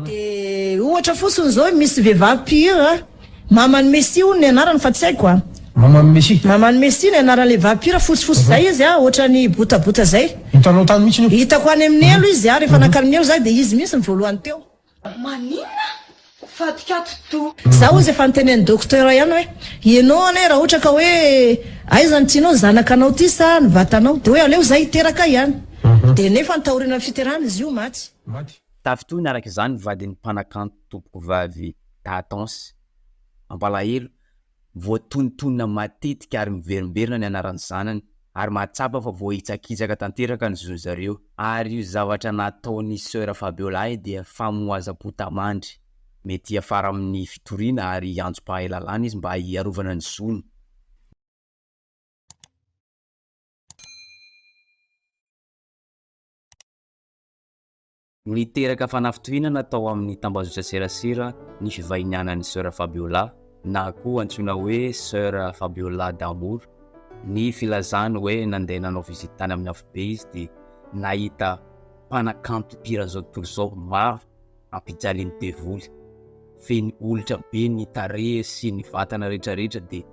De ohatra fotsiny zao misy vehivavy pire Mamany Messi ny anarany fa tsy haiko a. Mamany Messi. Mamany Messi ny anarany le vapira fotsifotsy zay izy a, ohatrany botabota zay. Hitanao tany mihitsy io. Hitako any amin'ny elo izy a, rehefa nakary elo zay de izy mihitsy ny voalohany teo. Manina? Fatikato to. Za ozy efa nitenen'ny docteur ihany hoe, ianao ane raha ohatra ka hoe aiza ny tianao zanakanao ty sa ny vatanao de hoe aleo zay hiteraka ihany. De nefa ny taoriana fiterana izy io maty. Tafitoy naraka izany vadin'ny mpanakanto tompoko vavy Tatons Ampalahelo voatontonona matetika ary miverimberina ny anaran'ny zanany ary mahatsapa fa voahitsakitsaka tanteraka ny zony zareo ary io zavatra nataon'ny Soeur Fabiola dia famoazam-potamandry mety afara amin'ny fitoriana ary antso-pahay lalàna izy mba hiarovana ny zony. Niteraka fanafitohina natao amin'ny tambazotra serasera ny fivahinianan'ny Soeur Fabiola na koa antsoina hoe Soeur Fabiola d'amour. Ny filazana hoe nandeha nanao visite tany amin'ny Afobe izy de nahita mpanakanto pira zao tontolo zao maro ampijaliny devoly. Feny olitra be ny tarehy sy ny vatana rehetrarehetra de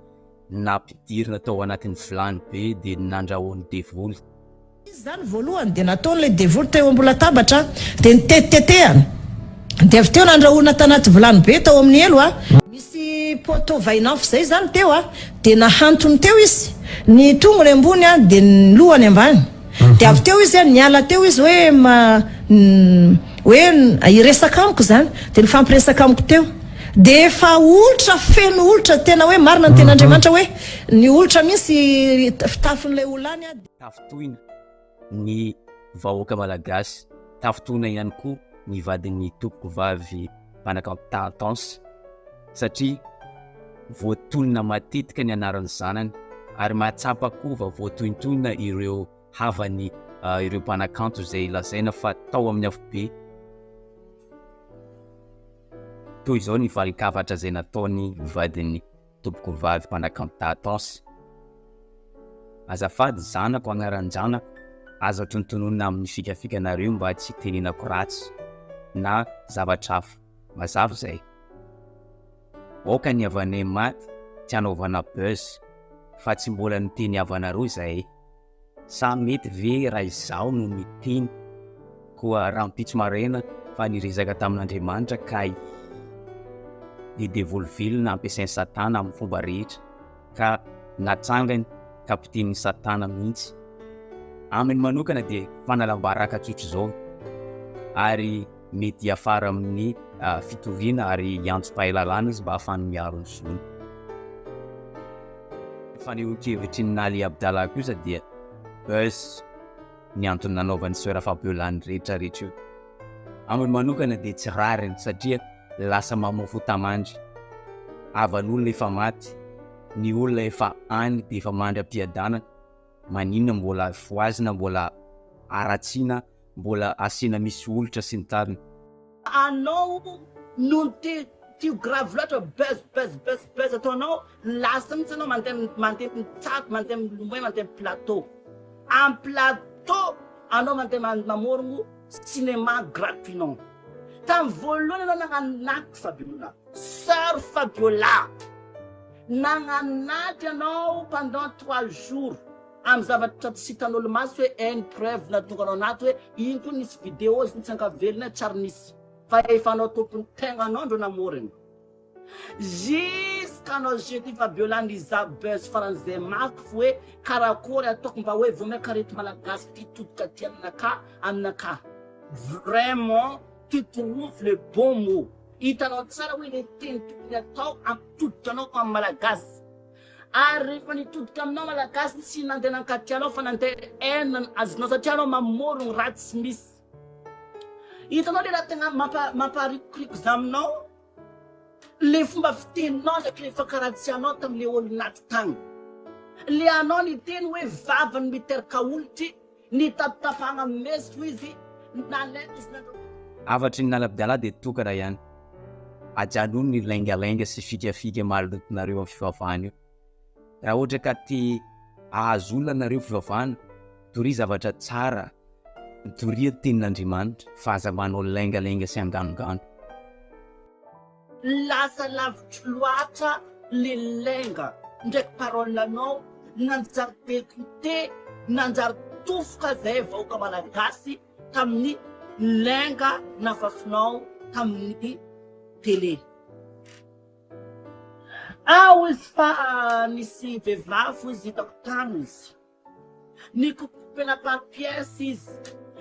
nampidirina tao anatin'ny vilany be de nandrahoany devoly. Zany voalohany de nataony le devoly teo ambony latabatra de nitetetehany. De avy teo nandrahoana tanaty vilany be tao amin'ny elo a. Misy poto vainafo zay zany teo a, de nahantony teo izy. Ny tongony ambony a de ny lohany ambany. De avy teo izy niala teo izy hoe iresaka amiko zany, de nifampiresaka amiko teo. De fa ultra feno ultra tena hoe marina ny ten'Andriamanitra hoe ny ultra misy fitafin'ilay olany a. Tafitoina ny vahoaka malagasy, tafitoina ihany koa ny vadin'ny tompoko vavy mpanakanto Tatons satria voatonina matetika ny anaran'ny zanany ary mahatsapa koa voatontonina ireo havany ireo mpanakanto zay lazaina fa tao amin'ny Afobe. Toy izao ny valikavatra zay nataony vadin'ny tompoko vavy mpanakanto Tatons. Azafady zanako agnaran-janako, aza tontonona amin'ny fikafikanareo mba tsy teninako ratsy na zavatra hafa. Mazava zay. Oka ny havanay maty tsy anaovana buzz fa tsy mbola niteny havanareo zay. Sa mety ve raha izao no miteny koa raha mpitso maraina fa niresaka tamin'Andriamanitra ka devoly vilona ampiasain'ny Satana amin'ny fomba rehetra ka natsangany kapiten'ny Satana mihitsy. Aminy manokana de fanalambaraka tsotro zao ary mety afara amin'ny fitoriana ary antso-pahay lalàna izy mba ahafahany miaro ny zony. Fanehoan-kevitry ny nally abdala kosa dia buzz ny antony nanaovan'ny Soeur Fabiola ny rehetrarehetra io. Aminy manokana de tsy rariny satria lasa mamofo tamandry. Avan'olona efa maty, ny olona efa any de efa mandry ampiadana, maninona mbola foazina, mbola aratsiana, mbola asiana misy olitra sy ny tariny. Anao non ti grave loatra buzz ataonao lasa mihitsy anao mandeha mitsako, mandeha milomay, mandeha plateau. En plateau anao mandeha mamorogno cinéma gratuitement. Tamin'ny voalohany anao nagnanaky Fabiola, Soeur Fabiola. Nagnanaky anao pendant 3 jours. Am zavatra tsy hitan'olo maso hoe une preuve natonga anao anaty hoe iny koa nisy VIDÉOS nitsangavelona tsary nisy. Fa efa anao tompony tegna anao andro namoriny. Jusqu'anao jeudi Fabiola niza buzz faran'izay mafy hoe karakory ataoko mba hoe vomakarety malagasy titodika ty aminaka. Vraiment tu trouves le bon mot. Hitanao tsara hoe le teny tokony atao ampitodika anao amin'ny malagasy. Ary rehefa nitodika aminao malagasy sy nandeha nankaty anao fa nandeha hainana azonao satria anao mamorogno ratsy misy. Hitanao le raha tegna mamparikoriko zaminao le fomba fiteninao ndraiky le fakaratsy anao tamin'le olo naty tagny. Le anao niteny hoe vavany miteraka olitry nitapitapahana meso izy nalety izy Avatry ny nalabdala de tokana ihany. Ajanony ny lengalenga sy fikafika malotonareo amin'ny fivavahana io. Raha ohatra ka ty ahazo olona nareo fivavahana, tory zavatra tsara, tory tenin'Andriamanitra fa aza manao lengalenga sy anganongano. lasa lavitry loatra le lenga ndraiky parolanao nanjary bekite nanjary tofoka zay vahoaka malagasy tamin'ny lenga nafafinao tamin'ny télé. Izy fa nisy vehivavy izy hitako tany izy nikopena papiesy izy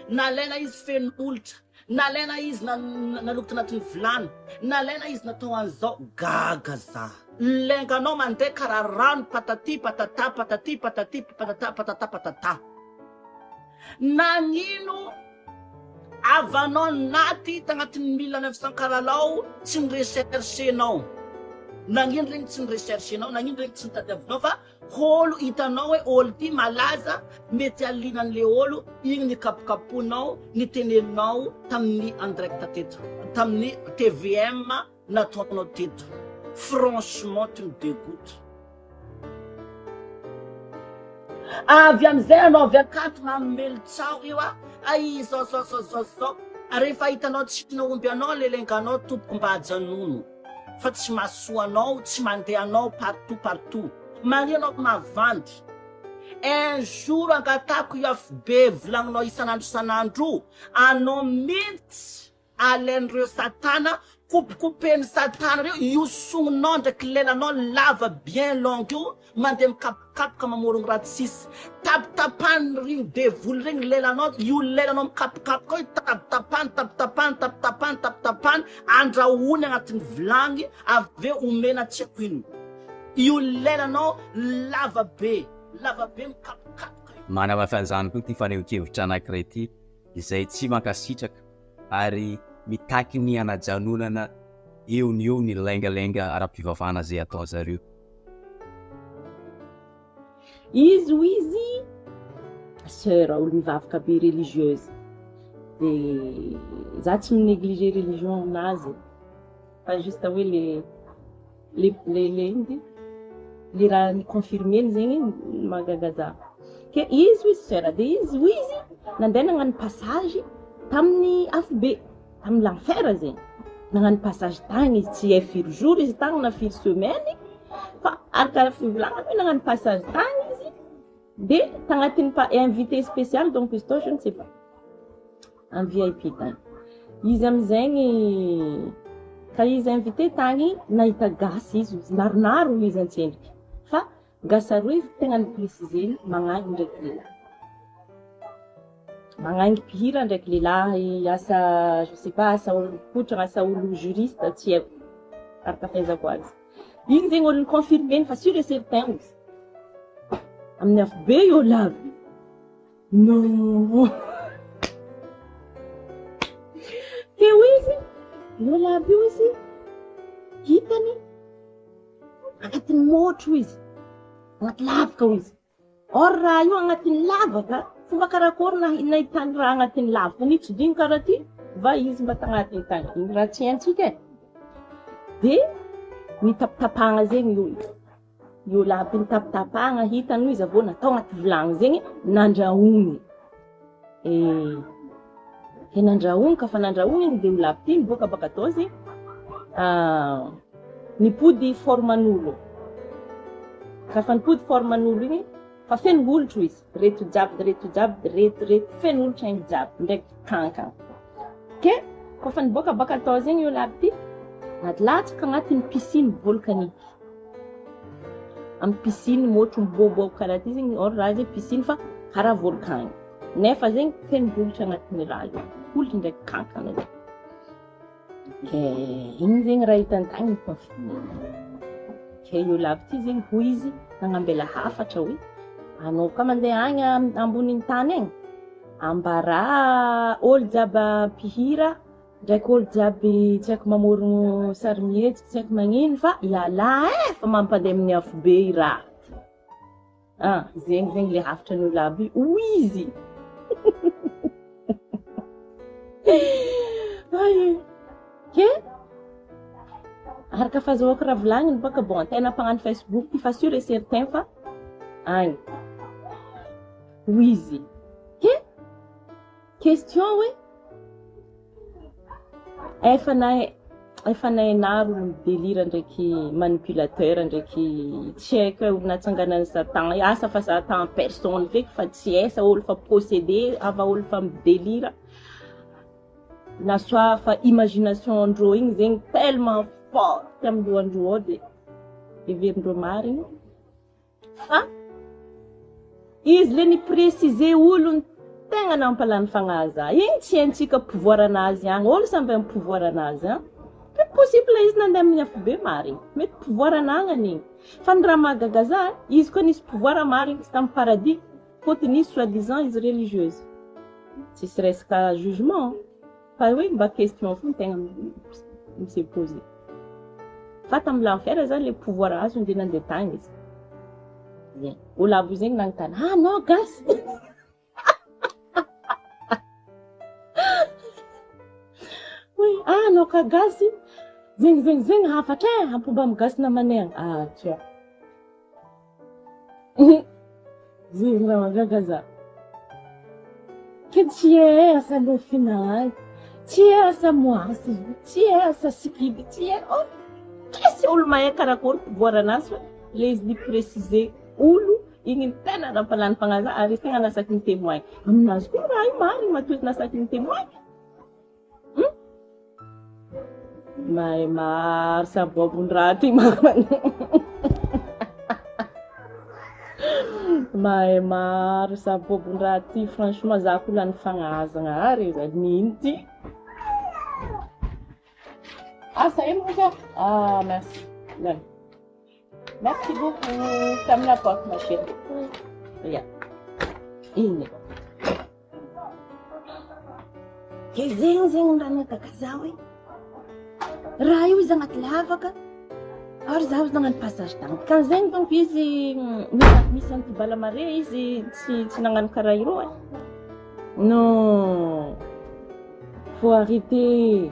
nalaina izy feno olitra nalaina izy nalokotra anatin'ny vilany nalaina izy natao an'izao gaga za lenganao mandeha karaha rano patati patata patati patati patata patata patata nagnino avanao naty tagnatin'ny 1900 kalalao tsy nirecherchenao nagnino regny tsy nirecherchenao nagnino regny tsy nitadiavinao fa olo hitanao hoe olo ty malaza mety alinan'le olo igny nikapokaponao nitenelinao tamin'ny andirect teto tamin'ny TVM nataonao teto. Franchement tu me dégoûtes. Avy amizay anao avy akato mamelo tsao io zao rehefa hitanao tsy naomby anao le lenganao tompoko mba hajanono fa tsy masoanao tsy mandehanao partout manianao mavandy un jour angatako io Afobe volagninao isanandro anao mitsy alain'ireo satana coupe satana reo iosononao ndraiky lelanao lava bien long io mandeha mikapokapoka mamorogno ratsisy tapitapany regny devoly regny lelanao io lelanao mikapokapoka io tapitapany andrahony agnatin'ny vilagny aveo omena tsy haiko ino io lelanao lava be mikapokapoka manava fanjany koa ty fanehoan-kevitra anankiray ity izay tsy mankasitraka ary mitaky ny anajanonana eo ny lengalenga ara-pivavahana zay atao zareo. Izy sœur olo mivavaka be religieuse de za tsy minéglige religion aminazy fa juste hoe le raha ny confirmer zegny magagaza ke izy sœur de izy nandeha nagnano passage tamin'ny Afobe tamin'ny l'enfer zegny nagnano passage tagny izy tsy firy jour izy tagny na firy semaine fa araka fivolagna hoe nagnano passage tagny izy de tagnatin'ny invité spécial donc izy to je ne sais pas en VIP tagny izy amizegny ka izy invité tagny nahita gasy izy naronaro izy antsendriky fa gasy aroy tegna ny préciser magnano ndraiky lehilahy magnangy mpihira ndraiky lehilahy asa je sais pas asa olo potra asa olo juriste tsy haiko araka fahaizako azy igny zegny olo confirmer fa sûr et certain izy amin'ny Afobe io lavy no keo izy io lavy io izy hitany agnatin'ny motro izy agnaty lavaka izy or raha io agnatin'ny lavaka fomba karakory nahitany raha agnatin'ny lavaka ny tsy digny karaha ty va izy mba tagnatin'ny tany igny raha tsy haintsika de mitapitapagna zegny io lavy mitapitapagna hitany izy avao natao agnaty vilagny zegny nandrahony nandrahony ka fa nandrahony igny de io lavy ty miboaka baka atao zegny nipody forman'olo ka fa nipody forman'olo igny fa feno olotro izy reto jiaby reto feno olotro igny jiaby ndraiky kankana ke ko fa niboaka baka atao zegny io lavy ty natlatsaka agnatin'ny piscine volcanique amin'ny piscine motro miboaboaka karaha ty zegny or raha zegny piscine fa karaha volcan nefa zegny feno olotro agnatin'ny raha io olotro ndraiky kankana ke igny zegny raha hitany tagny confirmer ke io lavy ty zegny hoy izy nagnambela hafatra hoe anao ka mandeha agny ambonin'ny tany egny ambara olo jiaby mpihira ndraiky olo jiaby tsy haiko mamorogno sarimihetsy tsy haiko magnino fa iala fa mampandeha amin'ny Afobe i raha zegny le hafatra ny olo aby izy ke araka fahazahoako raha volagniny baka bon tena mpagnano Facebook fa sûr et certain fa agny izy ke question hoe efa efa nainaro délire ndraiky manipulateur ndraiky tsy haiko hoe olona atsanganany Satan asa fa Satan personne feky fa tsy esa olo fa possédé ava olo fa midélire na soit fa imagination andreo igny zegny tellement fort amin'lohandreo ao de everindreo marigny fa izy le ni préciser olo tegna nampalany fagnaza igny tsy haintsika pouvoir anazy agny olo samby amin'ny pouvoir anazy Mety possible izy nandeha amin'ny Afobe marigny. Mety pouvoir anagnany igny. Fa ny raha mahagaga izy koa nisy pouvoir marigny sy tamin'ny paradis, fôtony izy soi-disant izy religieuse. Tsisy resaka jugement. Fa hoe mba question fô tegna m'se posé. Fa tamin'ny l'enfer zany le pouvoir azo nde nandeha tany izy. Bien. Olo avo zegny nagnontany, ah non Gasy. Oui, ah non ka Gasy. Zeng hafatra hampomba amin'ny Gasy namanay. Ah tia. Zeng raha magaga za. Que tu es asa le final. Tu es asa moasy. Tu es asa sikidy. Tu es oh. Qu'est-ce olo mahay karakory pouvoir anazy le izy ni préciser olo igny tena rampalany fagnaza ary tegna nasaky ny témoin. Aminazy koa raha io marigny matoa nasaky ny témoin. Mai mar sabobon raty mamany. Mai mar sabobon raty franchement za ko lany fagnazagna ary za ninty. Ah ça y est mon gars. Ah merci. Là. Merci beaucoup. Ferme la porte ma chérie. Regarde. Ini. Zeng rana kakazawi. Raha io izy agnaty lavaka ary zaho izy nagnano passage tagny ka zegny donc izy misy antibala mare izy tsy nagnano karaha io e. Non, faut arrêter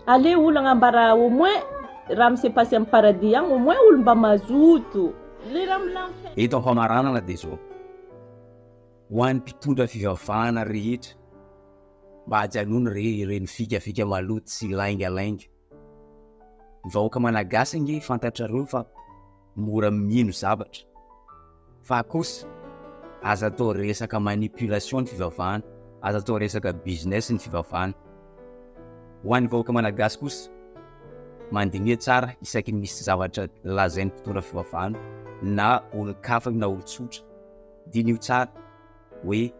allez olo agnambara au moins raha mise passé amin'ny paradis agny au moins olo mba mazoto le raha milanfy eto amin'ny famaranana dia zao ho an'ny mpitondra fivavahana rehetra mba hajanony reny fikafika maloto sy laingalainga. Vahoaka malagasy nge fantatrareo fa mora mino zavatra. Fa kosa aza atao resaka manipulation ny fivavahana, aza atao resaka business ny fivavahana. Ho an'ny vahoaka malagasy kosa mandinia tsara isaky misy zavatra lazain'ny mpitondra fivavahana na olo-kafa na olo-tsotra. Dinio tsara hoe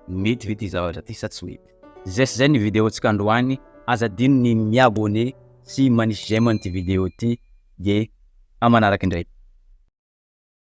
mety ve ty zavatra ty sa tsy mety. Zay ny vidéo tsika androany, aza dino ny miabone sy manisy j'aime ty vidéo ty de amanaraka indray.